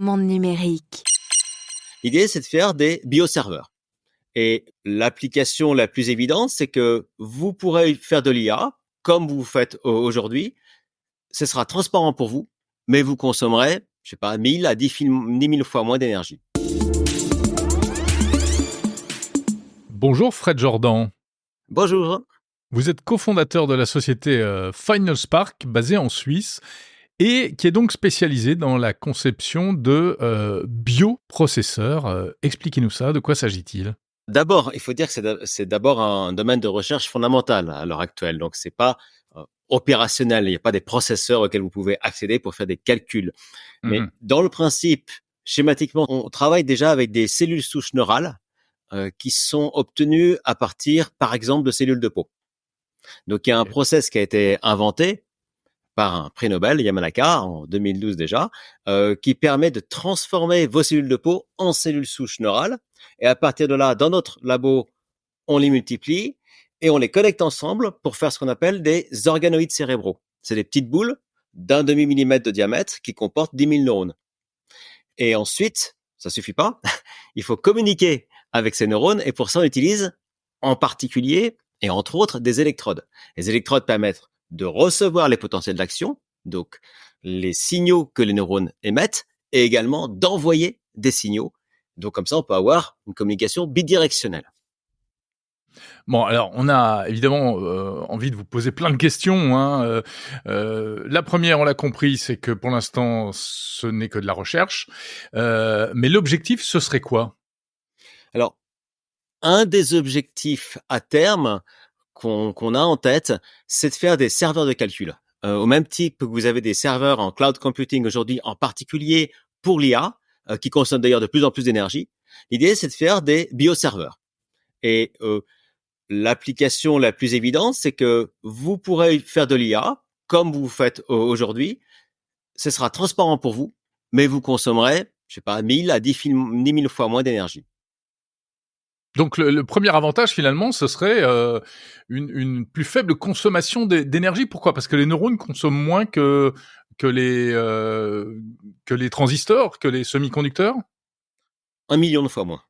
Monde numérique. L'idée, c'est de faire des bioserveurs. Et l'application la plus évidente, c'est que vous pourrez faire de l'IA, comme vous faites aujourd'hui. Ce sera transparent pour vous, mais vous consommerez, je sais pas, 1000 à 10 000 fois moins d'énergie. Bonjour Fred Jordan. Bonjour. Vous êtes cofondateur de la société Final Spark, basée en Suisse, et qui est donc spécialisée dans la conception de bioprocesseurs. Expliquez-nous ça, de quoi s'agit-il ? D'abord, il faut dire que c'est d'abord un domaine de recherche fondamental à l'heure actuelle. Donc, c'est pas opérationnel. Il n'y a pas des processeurs auxquels vous pouvez accéder pour faire des calculs. Mais dans le principe, schématiquement, on travaille déjà avec des cellules souches neurales qui sont obtenues à partir, par exemple, de cellules de peau. Donc, il y a un process qui a été inventé par un prix Nobel, Yamanaka, en 2012 déjà, qui permet de transformer vos cellules de peau en cellules souches neurales. Et à partir de là, dans notre labo, on les multiplie et on les connecte ensemble pour faire ce qu'on appelle des organoïdes cérébraux. C'est des petites boules d'1 demi-millimètre de diamètre qui comportent 10 000 neurones. Et ensuite, ça suffit pas, il faut communiquer avec ces neurones et pour ça, on utilise en particulier et entre autres des électrodes. Les électrodes permettent de recevoir les potentiels d'action, donc les signaux que les neurones émettent, et également d'envoyer des signaux. Donc comme ça, on peut avoir une communication bidirectionnelle. Bon, alors, on a évidemment envie de vous poser plein de questions. La première, on l'a compris, c'est que pour l'instant, ce n'est que de la recherche. Mais l'objectif, ce serait quoi ? Alors, un des objectifs à terme qu'on a en tête, c'est de faire des serveurs de calcul. Au même type que vous avez des serveurs en cloud computing aujourd'hui, en particulier pour l'IA, qui consomment d'ailleurs de plus en plus d'énergie. L'idée, c'est de faire des bioserveurs. Et l'application la plus évidente, c'est que vous pourrez faire de l'IA, comme vous faites aujourd'hui. Ce sera transparent pour vous, mais vous consommerez, je sais pas, 1000 à 10 000 fois moins d'énergie. Donc le premier avantage finalement, ce serait une plus faible consommation d'énergie. Pourquoi ? Parce que les neurones consomment moins que les transistors, que les semi-conducteurs. 1 million de fois moins.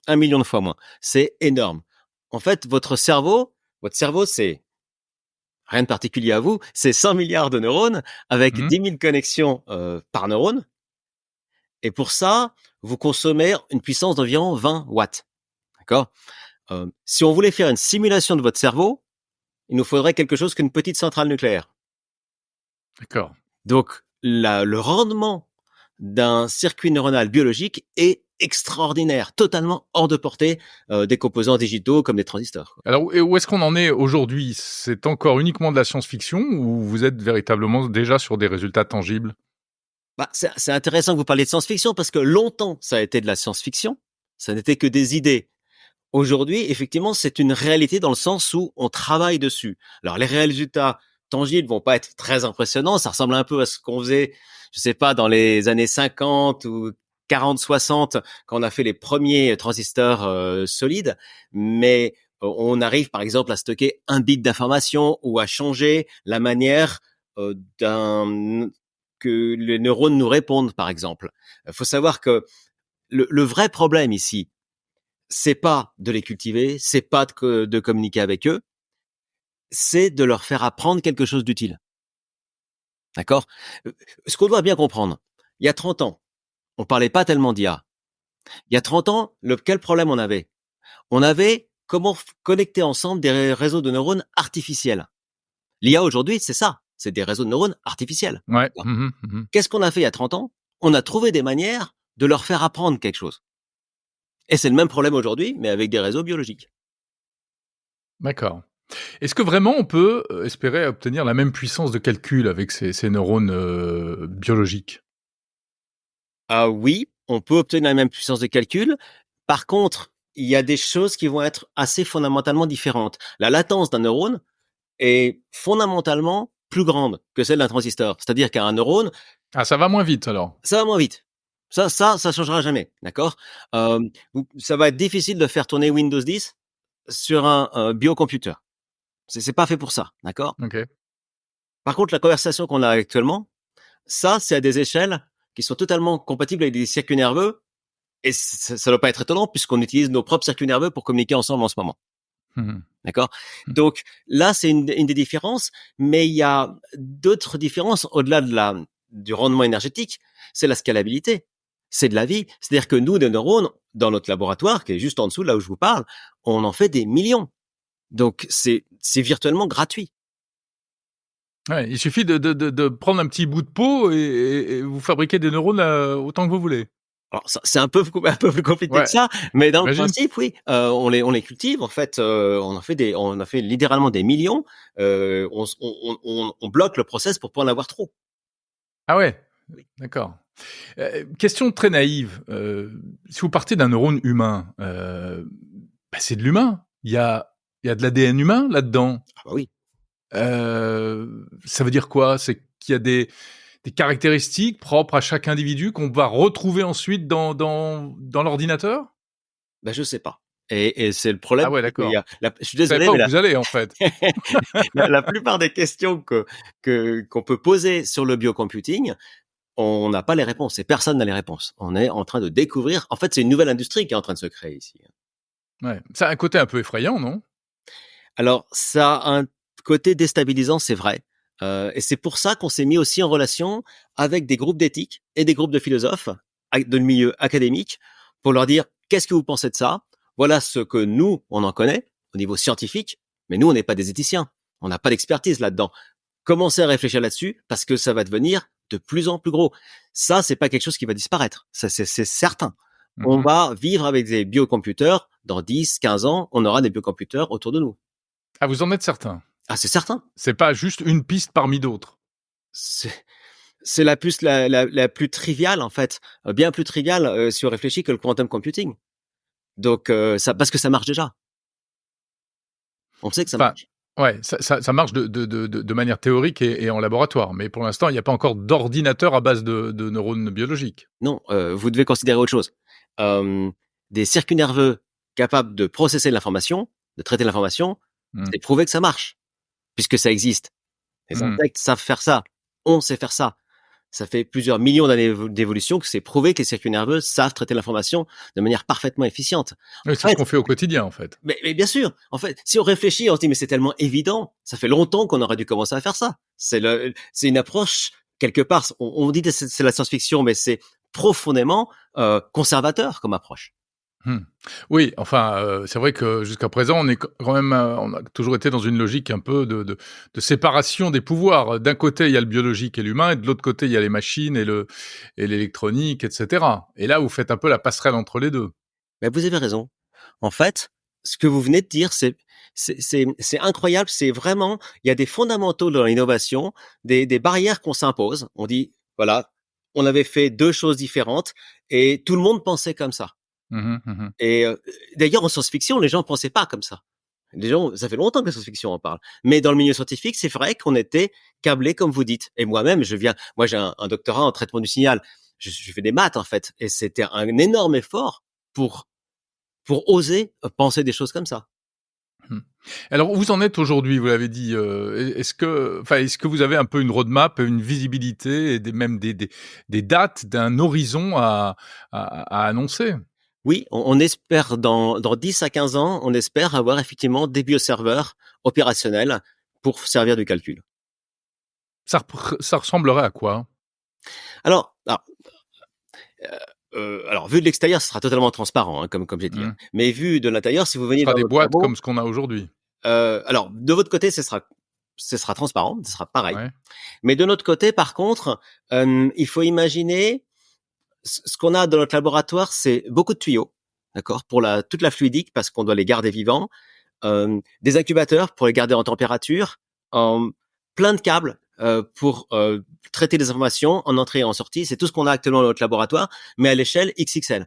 1 million de fois moins. C'est énorme. En fait, votre cerveau, c'est rien de particulier à vous, c'est 100 milliards de neurones avec 10 000 connexions par neurone. Et pour ça, vous consommez une puissance d'environ 20 watts. D'accord ? Si on voulait faire une simulation de votre cerveau, il nous faudrait quelque chose qu'une petite centrale nucléaire. D'accord. Donc, le rendement d'un circuit neuronal biologique est extraordinaire, totalement hors de portée des composants digitaux comme des transistors. Alors, où est-ce qu'on en est aujourd'hui ? C'est encore uniquement de la science-fiction ou vous êtes véritablement déjà sur des résultats tangibles ? C'est intéressant que vous parliez de science-fiction parce que longtemps, ça a été de la science-fiction. Ça n'était que des idées. Aujourd'hui, effectivement, c'est une réalité dans le sens où on travaille dessus. Alors, les résultats tangibles vont pas être très impressionnants. Ça ressemble un peu à ce qu'on faisait, je sais pas, dans les années 50 ou 40, 60, quand on a fait les premiers transistors solides. Mais on arrive, par exemple, à stocker 1 bit d'information ou à changer la manière que les neurones nous répondent, par exemple. Il faut savoir que le vrai problème ici, c'est pas de les cultiver, c'est pas de communiquer avec eux, c'est de leur faire apprendre quelque chose d'utile. D'accord ? Ce qu'on doit bien comprendre, il y a 30 ans, on parlait pas tellement d'IA. Il y a 30 ans, quel problème on avait ? On avait comment connecter ensemble des réseaux de neurones artificiels. L'IA aujourd'hui, c'est ça, c'est des réseaux de neurones artificiels. Ouais. Qu'est-ce qu'on a fait il y a 30 ans ? On a trouvé des manières de leur faire apprendre quelque chose. Et c'est le même problème aujourd'hui, mais avec des réseaux biologiques. D'accord. Est-ce que vraiment on peut espérer obtenir la même puissance de calcul avec ces neurones biologiques ? Ah oui, on peut obtenir la même puissance de calcul. Par contre, il y a des choses qui vont être assez fondamentalement différentes. La latence d'un neurone est fondamentalement plus grande que celle d'un transistor. C'est-à-dire qu'un neurone... Ah, ça va moins vite alors ? Ça va moins vite. Ça changera jamais, d'accord ? Ça va être difficile de faire tourner Windows 10 sur un biocomputer. C'est pas fait pour ça, d'accord ? Ok. Par contre, la conversation qu'on a actuellement, ça, c'est à des échelles qui sont totalement compatibles avec des circuits nerveux. Et ça doit pas être étonnant puisqu'on utilise nos propres circuits nerveux pour communiquer ensemble en ce moment. D'accord? Donc là, c'est une des différences, mais il y a d'autres différences au-delà du rendement énergétique. C'est la scalabilité. C'est de la vie. C'est-à-dire que nous, des neurones, dans notre laboratoire, qui est juste en dessous, là où je vous parle, on en fait des millions. Donc, c'est virtuellement gratuit. Ouais, il suffit de prendre un petit bout de peau et vous fabriquez des neurones autant que vous voulez. Alors, c'est un peu plus compliqué Ouais, que ça, mais dans le j'imagine. principe, oui, on les cultive. En fait, on a fait littéralement des millions. On bloque le process pour pas en avoir trop. Ah ouais, Oui. d'accord. Question très naïve. Si vous partez d'un neurone humain, c'est de l'humain. Il y a de l'ADN humain là-dedans. Ah bah oui. Ça veut dire quoi? C'est qu'il y a des caractéristiques propres à chaque individu qu'on va retrouver ensuite dans l'ordinateur? Ben je sais pas. Et c'est le Ah problème, ouais, c'est qu'il y d'accord. a je suis Vous savez désolé, pas mais où vous allez, en fait. la plupart des questions qu'on peut poser sur le biocomputing, on n'a pas les réponses et personne n'a les réponses. On est en train de découvrir. En fait, c'est une nouvelle industrie qui est en train de se créer ici. Ouais. Ça a un côté un peu effrayant, non? Alors, ça a un côté déstabilisant, c'est vrai. Et c'est pour ça qu'on s'est mis aussi en relation avec des groupes d'éthique et des groupes de philosophes de milieu académique pour leur dire qu'est-ce que vous pensez de ça? Voilà ce que nous, on en connaît au niveau scientifique, mais nous, on n'est pas des éthiciens. On n'a pas d'expertise là-dedans. Commencez à réfléchir là-dessus parce que ça va devenir de plus en plus gros. Ça, c'est pas quelque chose qui va disparaître. Ça, c'est certain. On Mmh. va vivre avec des biocomputers. Dans 10, 15 ans, on aura des biocomputers autour de nous. Ah, vous en êtes certain? Ah, c'est certain. C'est pas juste une piste parmi d'autres? C'est c'est la puce la plus triviale, en fait, bien plus triviale, si on réfléchit, que le quantum computing. Donc ça parce que ça marche déjà. On sait que ça Enfin, marche. ouais, ça marche de manière théorique et en laboratoire, mais pour l'instant, il y a pas encore d'ordinateur à base de neurones biologiques. Non, vous devez considérer autre chose. Hem, des circuits nerveux capables de processer l'information, de traiter l'information, Mmh. c'est prouvé que ça marche, puisque ça existe. Les Mmh. insectes savent faire ça, on sait faire ça. Ça fait plusieurs millions d'années d'évolution que c'est prouvé que les circuits nerveux savent traiter l'information de manière parfaitement efficiente. Oui, En c'est ce fait, qu'on fait au quotidien, en fait. mais bien sûr, en fait, si on réfléchit, on se dit mais c'est tellement évident, ça fait longtemps qu'on aurait dû commencer à faire ça. C'est une approche quelque part. On dit que c'est la science-fiction, mais c'est profondément conservateur comme approche. Mmh. Oui, enfin, c'est vrai que jusqu'à présent, on est quand même, on a toujours été dans une logique un peu de séparation des pouvoirs. D'un côté, il y a le biologique et l'humain et de l'autre côté, il y a les machines et l'électronique et cetera. Et là, vous faites un peu la passerelle entre les 2. Mais vous avez raison. En fait, ce que vous venez de dire, c'est incroyable. C'est vraiment, il y a des fondamentaux dans l'innovation, des barrières qu'on s'impose. On dit, voilà, on avait fait deux choses différentes et tout le monde pensait comme ça. Mmh mh. Mmh. Et d'ailleurs, en science-fiction, les gens pensaient pas comme ça. Les gens, ça fait longtemps que la science-fiction en parle. Mais dans le milieu scientifique, c'est vrai qu'on était câblés, comme vous dites. Et moi-même, moi, j'ai un doctorat en traitement du signal. Je fais des maths, en fait. Et c'était un énorme effort pour, pour oser penser des choses comme ça. Mmh. Alors, où vous en êtes aujourd'hui? Vous l'avez dit, est-ce que vous avez un peu une roadmap, une visibilité et même des dates d'un horizon à annoncer? Oui, on espère dans 10 à 15 ans, on espère avoir effectivement des bioserveurs opérationnels pour servir du calcul. Ça ressemblerait à quoi? Alors, alors vu de l'extérieur, ce sera totalement transparent, hein, comme j'ai dit, hein. Mmh. Mais vu de l'intérieur, si vous Ce veniez sera dans des notre boîtes labo, comme ce qu'on a aujourd'hui? alors de votre côté, ce sera transparent, ce sera pareil. Ouais. Mais de notre côté, par contre, il faut imaginer ce qu'on a dans notre laboratoire, c'est beaucoup de tuyaux, d'accord, pour toute la fluidique parce qu'on doit les garder vivants, des incubateurs pour les garder en température, plein de câbles pour traiter des informations en entrée et en sortie. C'est tout ce qu'on a actuellement dans notre laboratoire, mais à l'échelle XXL.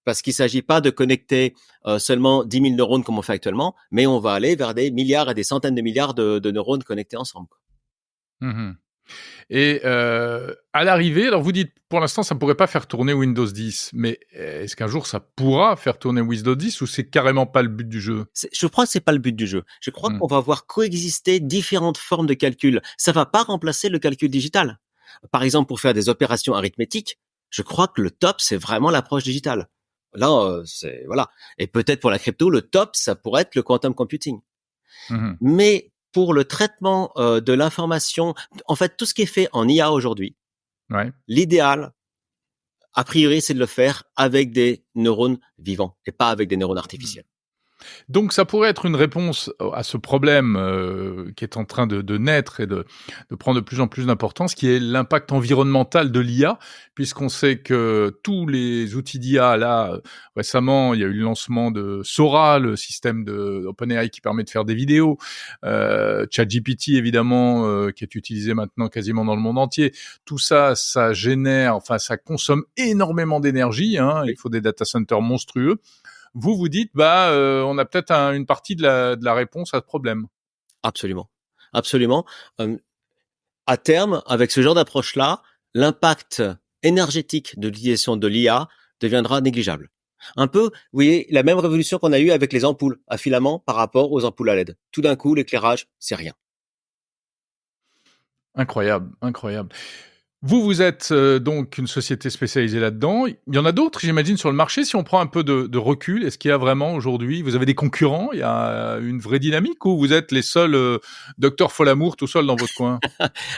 Parce qu'il ne s'agit pas de connecter seulement 10 000 neurones comme on fait actuellement, mais on va aller vers des milliards et des centaines de milliards de neurones connectés ensemble. Mmh. Et à l'arrivée, alors vous dites, pour l'instant, ça pourrait pas faire tourner Windows 10, mais est-ce qu'un jour ça pourra faire tourner Windows 10 ou c'est carrément pas le but du jeu? Je crois que c'est pas le but du jeu. Je crois Mmh. qu'on va voir coexister différentes formes de calcul. Ça va pas remplacer le calcul digital. Par exemple, pour faire des opérations arithmétiques, je crois que le top, c'est vraiment l'approche digitale. Là, c'est voilà. Et peut-être pour la crypto, le top, ça pourrait être le quantum computing. Mmh. Mais pour le traitement de l'information, en fait, tout ce qui est fait en IA aujourd'hui, Ouais. l'idéal, a priori, c'est de le faire avec des neurones vivants et pas avec des neurones artificiels. Donc ça pourrait être une réponse à ce problème, qui est en train de naître et de prendre de plus en plus d'importance, qui est l'impact environnemental de l'IA, puisqu'on sait que tous les outils d'IA là, récemment, il y a eu le lancement de Sora, le système de OpenAI qui permet de faire des vidéos, ChatGPT évidemment, qui est utilisé maintenant quasiment dans le monde entier. Tout ça, ça génère, enfin ça consomme énormément d'énergie, hein, il Oui. faut des data centers monstrueux. Vous dites, bah, on a peut-être une partie de la réponse à ce problème. Absolument. Absolument. À terme, avec ce genre d'approche-là, l'impact énergétique de l'utilisation de l'IA deviendra négligeable. Un peu, vous voyez, la même révolution qu'on a eue avec les ampoules à filaments par rapport aux ampoules à LED. Tout d'un coup, l'éclairage, c'est rien. Incroyable, incroyable. Vous êtes, donc une société spécialisée là-dedans. Il y en a d'autres, j'imagine, sur le marché? Si on prend un peu de recul, est-ce qu'il y a vraiment aujourd'hui vous avez des concurrents? Il y a une vraie dynamique ou vous êtes les seuls, docteur Folamour tout seul dans votre coin?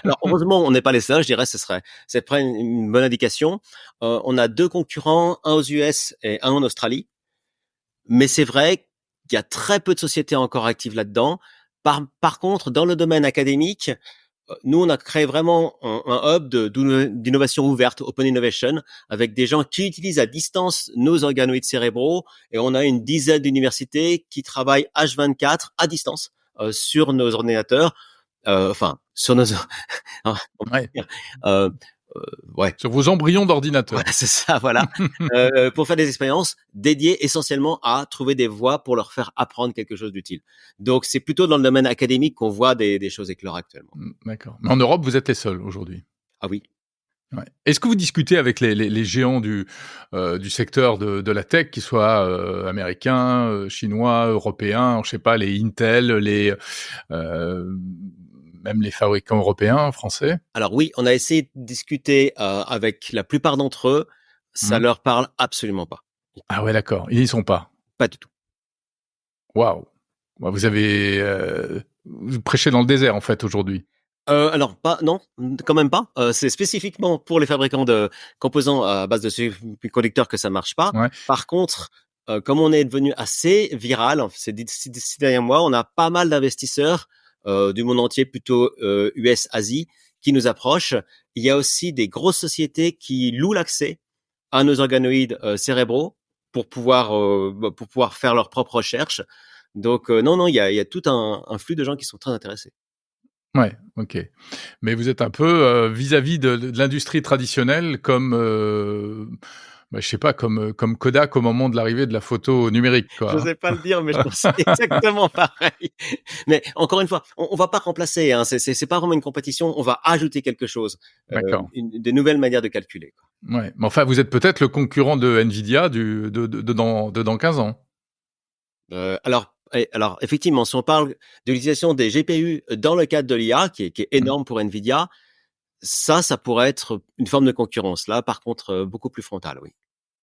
Alors, heureusement, on n'est pas les seuls, je dirais, c'est près une bonne indication. On a 2 concurrents, un aux US et un en Australie. Mais c'est vrai qu'il y a très peu de sociétés encore actives là-dedans. Par contre, dans le domaine académique, nous, on a créé vraiment un hub d'innovation ouverte, Open Innovation, avec des gens qui utilisent à distance nos organoïdes cérébraux. Et on a une dizaine d'universités qui travaillent H24 à distance sur nos ordinateurs, enfin, sur nos... Ouais, euh, ouais, sur vos embryons d'ordinateur. voilà, c'est ça, voilà. Pour faire des expériences dédiées essentiellement à trouver des voies pour leur faire apprendre quelque chose d'utile. Donc, c'est plutôt dans le domaine académique qu'on voit des choses éclore actuellement. D'accord. Mais en Europe, vous êtes les seuls aujourd'hui? Ah oui. Ouais. Est-ce que vous discutez avec les géants du secteur de la tech, qu'ils soient, américains, chinois, européens, je sais pas, les Intel, heu, même les fabricants européens, français? Alors oui, on a essayé de discuter avec la plupart d'entre eux. Ça Mmh. leur parle absolument pas. Ah ouais, d'accord, ils y sont pas. Pas du tout. Waouh! Bah, vous prêchez dans le désert, en fait, aujourd'hui. Alors pas, non, quand même pas. C'est spécifiquement pour les fabricants de composants à base de semi-conducteurs que ça marche pas. Ouais. Par contre, comme on est devenu assez viral ces derniers mois, on a pas mal d'investisseurs du monde entier, plutôt US, Asie, qui nous approchent. Il y a aussi des grosses sociétés qui louent l'accès à nos organoïdes cérébraux pour pouvoir faire leurs propres recherches. Donc non, il y a tout un flux de gens qui sont très intéressés. Ouais, OK. Mais vous êtes un peu, vis-à-vis de l'industrie traditionnelle comme, bah, je sais pas, comme Kodak au moment de l'arrivée de la photo numérique, Je quoi, n'osais pas hein? le dire, mais je pense exactement pareil. Mais encore une fois, on va pas remplacer, hein, c'est pas vraiment une compétition, on va ajouter quelque chose, D'accord. des nouvelles manières de calculer, quoi. Ouais, mais enfin, vous êtes peut-être le concurrent de Nvidia de dans 15 ans? Alors effectivement, si on parle de l'utilisation des GPU dans le cadre de l'IA, qui est Mmh. énorme pour Nvidia, ça pourrait être une forme de concurrence. Là, par contre, beaucoup plus frontale, oui.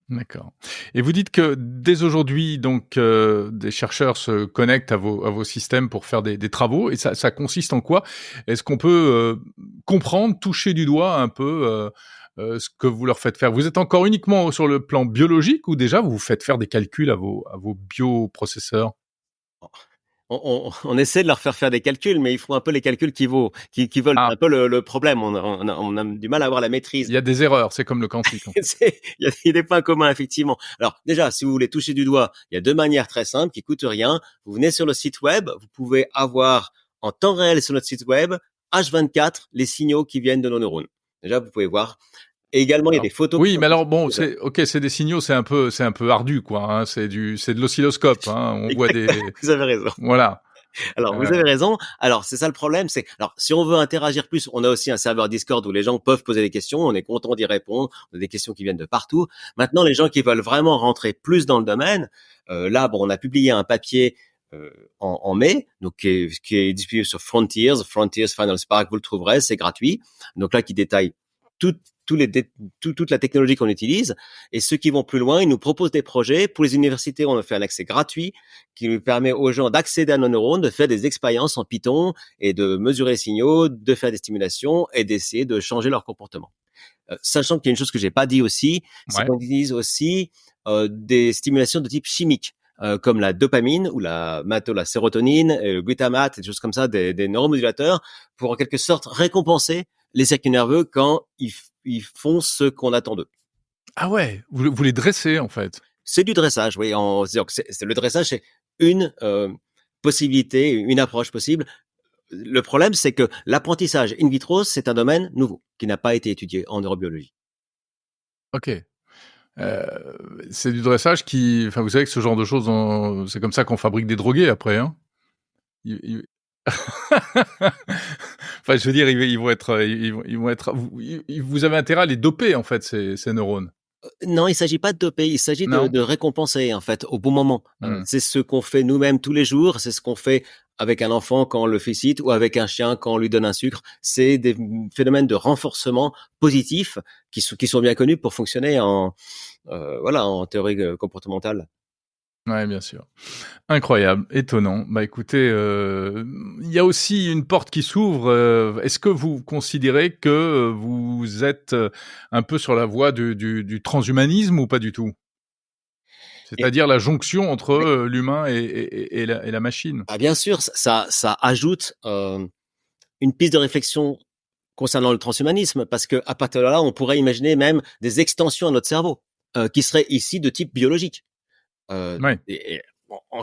D'accord, et vous dites que dès aujourd'hui donc, des chercheurs se connectent à vos systèmes pour faire des travaux et ça consiste en quoi? Est-ce qu'on peut, comprendre, toucher du doigt un peu, ce que vous leur faites faire? Vous êtes encore uniquement sur le plan biologique ou déjà vous faites faire des calculs à vos bioprocesseurs? On essaie de leur faire des calculs, mais ils font un peu les calculs qui veulent. C'est Ah, un peu le problème. On a du mal à avoir la maîtrise. il y a des erreurs, c'est comme le quantique en fait. Il y a des points communs, effectivement. Alors, déjà, si vous voulez toucher du doigt, il y a 2 manières très simples qui coûtent rien. Vous venez sur le site web, vous pouvez avoir en temps réel sur notre site web, H24, les signaux qui viennent de nos neurones. Déjà, vous pouvez voir. Et également, il y a Alors des photos qui oui, sont mais alors bon, disponibles. c'est OK, c'est des signaux, c'est un peu ardu quoi, hein, c'est de l'oscilloscope, hein, on voit des Vous avez raison. voilà, Alors, vous heu, avez raison. Alors, c'est ça le problème, alors, si on veut interagir plus, on a aussi un serveur Discord où les gens peuvent poser des questions. On est content d'y répondre. On a des questions qui viennent de partout. Maintenant, les gens qui veulent vraiment rentrer plus dans le domaine, là, bon, on a publié un papier en mai, donc qui est disponible sur Frontiers Final Spark. Vous le trouverez, c'est gratuit. Donc là, qui détaille toutes toute la technologie qu'on utilise. Et ceux qui vont plus loin, ils nous proposent des projets. Pour les universités, on a fait un accès gratuit qui lui permet aux gens d'accéder à nos neurones, de faire des expériences en Python et de mesurer les signaux, de faire des stimulations et d'essayer de changer leur comportement. Sachant qu'il y a une chose que j'ai pas dit aussi, c'est qu'on utilise aussi des stimulations de type chimique. Comme la dopamine ou la sérotonine, le glutamate, des choses comme ça, des neuromodulateurs, pour en quelque sorte récompenser les circuits nerveux quand ils font ce qu'on attend d'eux. Ah ouais, vous les dressez en fait. C'est du dressage, oui. C'est le dressage, c'est une possibilité, une approche possible. Le problème, c'est que l'apprentissage in vitro, c'est un domaine nouveau qui n'a pas été étudié en neurobiologie. Ok. C'est du dressage qui... Enfin, vous savez que ce genre de choses, c'est comme ça qu'on fabrique des drogués après, hein. Enfin, je veux dire, ils vont être... Vous avez intérêt à les doper, en fait, ces neurones. Non, il s'agit pas de doper, il s'agit de récompenser en fait au bon moment. C'est ce qu'on fait nous-mêmes tous les jours, c'est ce qu'on fait avec un enfant quand on le félicite ou avec un chien quand on lui donne un sucre. C'est des phénomènes de renforcement positif qui sont bien connus pour fonctionner en théorie comportementale. Ouais, bien sûr. Incroyable, étonnant. Bah écoutez, il y a aussi une porte qui s'ouvre. Est-ce que vous considérez que vous êtes un peu sur la voie du transhumanisme ou pas du tout? C'est-à-dire la jonction entre l'humain et la machine. Ah bien sûr, ça ajoute une piste de réflexion concernant le transhumanisme, parce que à partir de là, on pourrait imaginer même des extensions à notre cerveau qui seraient ici de type biologique. En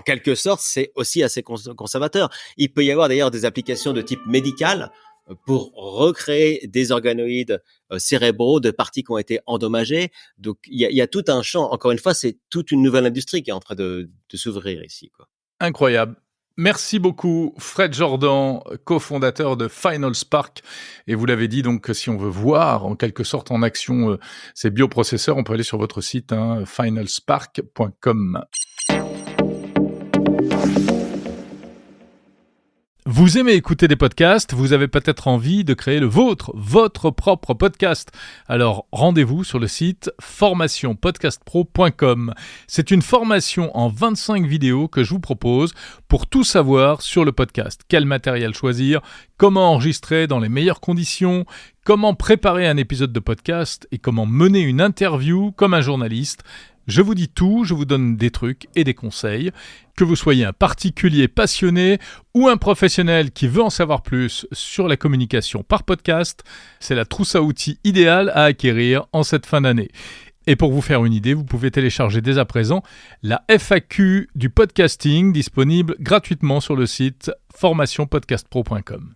quelque sorte, c'est aussi assez conservateur. Il peut y avoir d'ailleurs des applications de type médical pour recréer des organoïdes cérébraux de parties qui ont été endommagées. Donc, il y a tout un champ. Encore une fois, c'est toute une nouvelle industrie qui est en train de s'ouvrir ici, quoi. Incroyable. Merci beaucoup, Fred Jordan, cofondateur de Final Spark. Et vous l'avez dit, donc, si on veut voir en quelque sorte en action ces bioprocesseurs, on peut aller sur votre site, finalspark.com. Vous aimez écouter des podcasts, vous avez peut-être envie de créer votre propre podcast. Alors rendez-vous sur le site formationpodcastpro.com. C'est une formation en 25 vidéos que je vous propose pour tout savoir sur le podcast. Quel matériel choisir, comment enregistrer dans les meilleures conditions, comment préparer un épisode de podcast et comment mener une interview comme un journaliste. Je vous dis tout, je vous donne des trucs et des conseils. Que vous soyez un particulier passionné ou un professionnel qui veut en savoir plus sur la communication par podcast, c'est la trousse à outils idéale à acquérir en cette fin d'année. Et pour vous faire une idée, vous pouvez télécharger dès à présent la FAQ du podcasting disponible gratuitement sur le site formationpodcastpro.com.